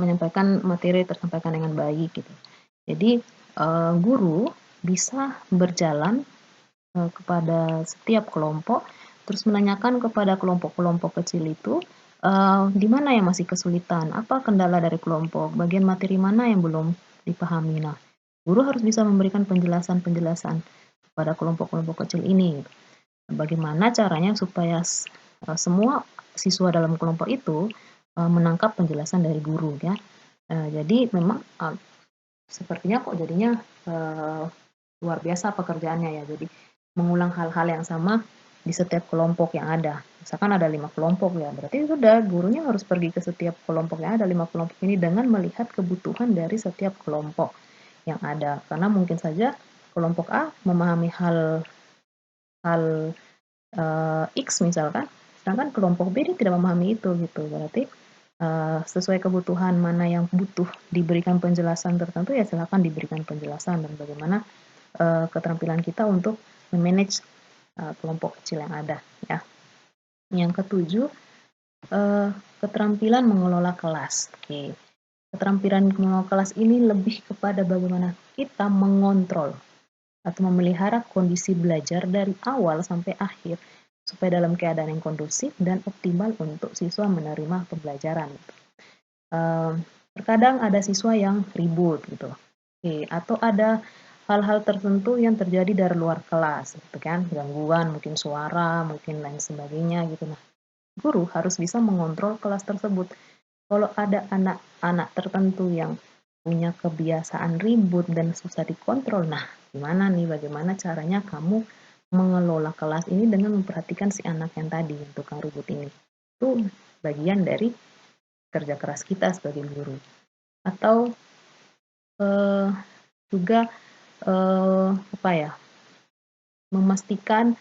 menyampaikan materi tersampaikan dengan baik gitu. Jadi, guru bisa berjalan, kepada setiap kelompok, terus menanyakan kepada kelompok-kelompok kecil itu, di mana yang masih kesulitan, apa kendala dari kelompok, bagian materi mana yang belum dipahami. Nah, guru harus bisa memberikan penjelasan-penjelasan kepada kelompok-kelompok kecil ini. Bagaimana caranya supaya semua siswa dalam kelompok itu, menangkap penjelasan dari guru ya. Jadi memang, sepertinya kok jadinya, luar biasa pekerjaannya ya. Jadi mengulang hal-hal yang sama di setiap kelompok yang ada. Misalkan ada 5 kelompok ya, berarti sudah gurunya harus pergi ke setiap kelompok yang ada 5 kelompok ini dengan melihat kebutuhan dari setiap kelompok yang ada. Karena mungkin saja kelompok A memahami hal hal X misalkan, sedangkan kelompok B dia tidak memahami itu gitu. Berarti sesuai kebutuhan mana yang butuh diberikan penjelasan tertentu ya silakan diberikan penjelasan dan bagaimana keterampilan kita untuk memanage kelompok kecil yang ada ya. Yang ketujuh, keterampilan mengelola kelas. Oke. Keterampilan mengelola kelas ini lebih kepada bagaimana kita mengontrol atau memelihara kondisi belajar dari awal sampai akhir supaya dalam keadaan yang kondusif dan optimal untuk siswa menerima pembelajaran. Terkadang ada siswa yang ribut gitu, atau ada hal-hal tertentu yang terjadi dari luar kelas, gitu kan, gangguan mungkin suara, mungkin lain sebagainya gitu. Nah, guru harus bisa mengontrol kelas tersebut. Kalau ada anak-anak tertentu yang punya kebiasaan ribut dan susah dikontrol, nah gimana nih, bagaimana caranya kamu mengelola kelas ini dengan memperhatikan si anak yang tadi, yang tukang ribut ini. Itu bagian dari kerja keras kita sebagai guru. Atau juga apa ya, memastikan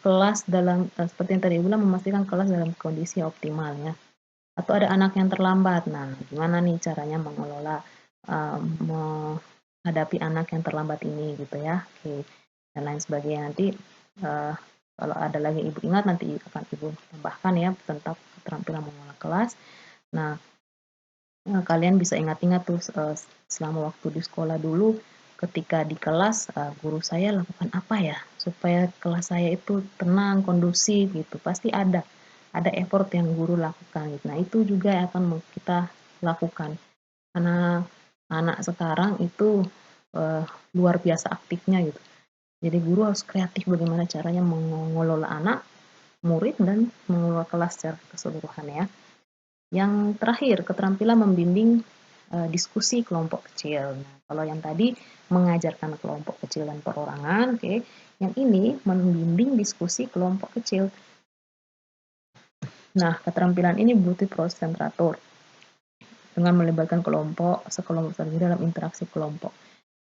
kelas dalam seperti yang tadi bilang, memastikan kelas dalam kondisi optimal ya. Atau ada anak yang terlambat, nah gimana nih caranya mengelola, menghadapi anak yang terlambat ini gitu ya, oke, dan lain sebagainya. Nanti, kalau ada lagi Ibu ingat nanti akan Ibu tambahkan ya tentang keterampilan mengelola kelas. Nah, kalian bisa ingat-ingat tuh, selama waktu di sekolah dulu, ketika di kelas, guru saya lakukan apa ya, supaya kelas saya itu tenang, kondusif gitu, pasti ada effort yang guru lakukan gitu. Nah, itu juga yang akan kita lakukan. Karena anak sekarang itu, luar biasa aktifnya gitu. Jadi guru harus kreatif bagaimana caranya mengelola anak, murid, dan mengelola kelas secara keseluruhan ya. Yang terakhir, keterampilan membimbing diskusi kelompok kecil. Nah, kalau yang tadi mengajarkan kelompok kecil dan perorangan, oke. Yang ini membimbing diskusi kelompok kecil. Nah, keterampilan ini butuh proses yang teratur dengan melibatkan kelompok, sekelompok strategi dalam interaksi kelompok.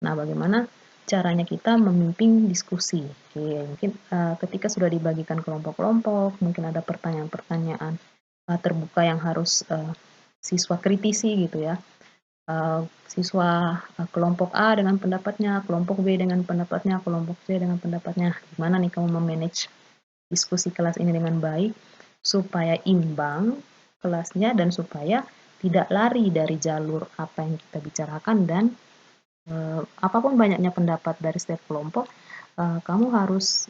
Nah, bagaimana caranya kita memimpin diskusi? Oke, mungkin ketika sudah dibagikan kelompok-kelompok, mungkin ada pertanyaan-pertanyaan terbuka yang harus siswa kritisi gitu ya. Siswa kelompok A dengan pendapatnya, kelompok B dengan pendapatnya, kelompok C dengan pendapatnya. Gimana nih kamu memanage diskusi kelas ini dengan baik supaya imbang kelasnya dan supaya tidak lari dari jalur apa yang kita bicarakan dan apapun banyaknya pendapat dari setiap kelompok, kamu harus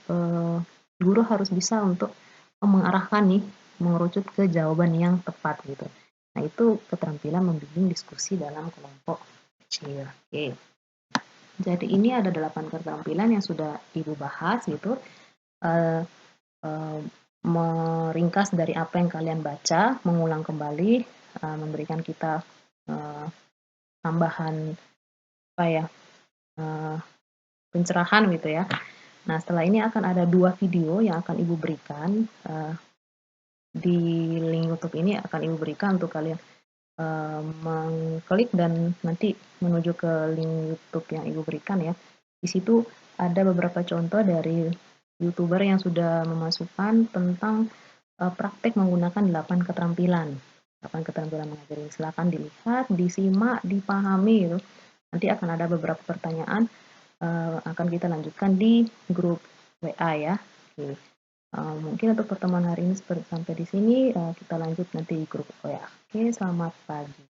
guru harus bisa untuk mengarahkan nih, mengerucut ke jawaban yang tepat gitu. Nah, itu keterampilan membimbing diskusi dalam kelompok kecil. Oke. Jadi ini ada 8 keterampilan yang sudah Ibu bahas gitu. Uh, uh, Meringkas dari apa yang kalian baca, mengulang kembali, memberikan kita tambahan apa ya, pencerahan gitu ya. Nah, setelah ini akan ada 2 video yang akan Ibu berikan di link YouTube ini akan Ibu berikan untuk kalian mengklik dan nanti menuju ke link YouTube yang Ibu berikan ya. Di situ ada beberapa contoh dari YouTuber yang sudah memasukkan tentang praktek menggunakan 8 keterampilan. 8 keterampilan mengajari. Silakan dilihat, disimak, dipahami gitu. Nanti akan ada beberapa pertanyaan akan kita lanjutkan di grup WA ya. Oke. Mungkin untuk pertemuan hari ini sampai di sini, kita lanjut nanti di grup WA. Oke, selamat pagi.